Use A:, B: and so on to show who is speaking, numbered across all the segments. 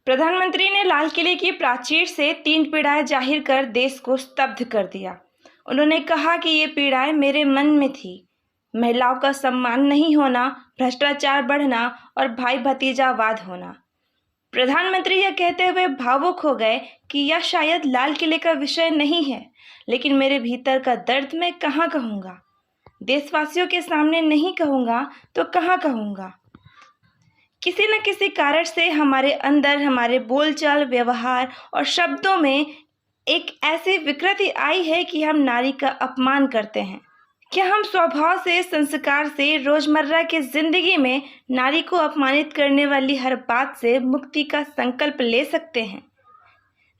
A: प्रधानमंत्री ने लाल किले की प्राचीर से 3 पीड़ाएं जाहिर कर देश को स्तब्ध कर दिया। उन्होंने कहा कि ये पीड़ाएं मेरे मन में थी। महिलाओं का सम्मान नहीं होना, भ्रष्टाचार बढ़ना और भाई भतीजावाद होना। प्रधानमंत्री यह कहते हुए भावुक हो गए कि यह शायद लाल किले का विषय नहीं है, लेकिन मेरे भीतर का दर्द मैं कहाँ कहूँगा। देशवासियों के सामने नहीं कहूँगा तो कहाँ कहूँगा। किसी न किसी कारण से हमारे अंदर, हमारे बोलचाल, व्यवहार और शब्दों में एक ऐसी विकृति आई है कि हम नारी का अपमान करते हैं। क्या हम स्वभाव से, संस्कार से, रोजमर्रा की जिंदगी में नारी को अपमानित करने वाली हर बात से मुक्ति का संकल्प ले सकते हैं?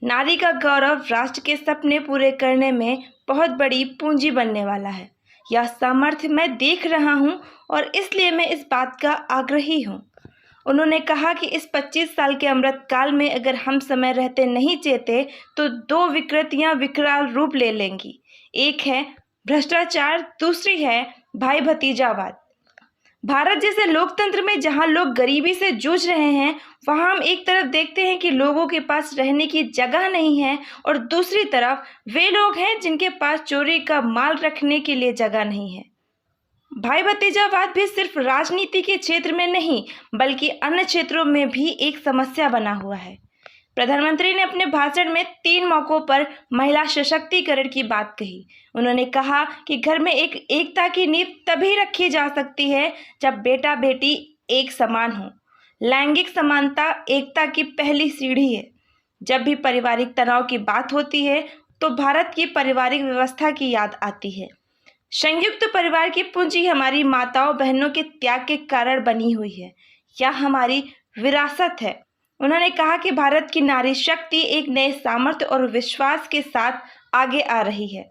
A: नारी का गौरव राष्ट्र के सपने पूरे करने में बहुत बड़ी पूंजी बनने वाला है। यह सामर्थ्य मैं देख रहा हूँ और इसलिए मैं इस बात का आग्रही हूँ। उन्होंने कहा कि इस 25 साल के अमृत काल में अगर हम समय रहते नहीं चेते तो 2 विकृतियां विकराल रूप ले लेंगी। एक है भ्रष्टाचार, दूसरी है भाई भतीजावाद। भारत जैसे लोकतंत्र में जहां लोग गरीबी से जूझ रहे हैं, वहां हम एक तरफ देखते हैं कि लोगों के पास रहने की जगह नहीं है और दूसरी तरफ वे लोग हैं जिनके पास चोरी का माल रखने के लिए जगह नहीं है। भाई भतीजावाद भी सिर्फ राजनीति के क्षेत्र में नहीं बल्कि अन्य क्षेत्रों में भी एक समस्या बना हुआ है। प्रधानमंत्री ने अपने भाषण में 3 मौकों पर महिला सशक्तिकरण की बात कही। उन्होंने कहा कि घर में एकता की नींव तभी रखी जा सकती है जब बेटा बेटी एक समान हो। लैंगिक समानता एकता की पहली सीढ़ी है। जब भी पारिवारिक तनाव की बात होती है तो भारत की पारिवारिक व्यवस्था की याद आती है। संयुक्त परिवार की पूंजी हमारी माताओं बहनों के त्याग के कारण बनी हुई है। यह हमारी विरासत है। उन्होंने कहा कि भारत की नारी शक्ति एक नए सामर्थ्य और विश्वास के साथ आगे आ रही है।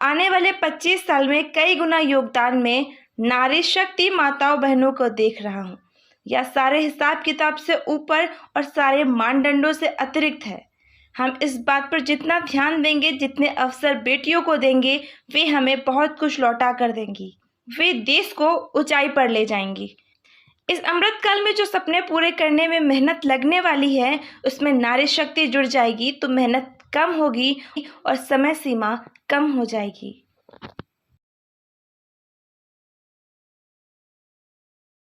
A: आने वाले 25 साल में कई गुना योगदान में नारी शक्ति माताओं बहनों को देख रहा हूँ। यह सारे हिसाब किताब से ऊपर और सारे मानदंडों से अतिरिक्त है। हम इस बात पर जितना ध्यान देंगे, जितने अवसर बेटियों को देंगे, वे हमें बहुत कुछ लौटा कर देंगी। वे देश को ऊंचाई पर ले जाएंगी। इस अमृत काल में जो सपने पूरे करने में मेहनत लगने वाली है, उसमें नारी शक्ति जुड़ जाएगी तो मेहनत कम होगी और समय सीमा कम हो जाएगी।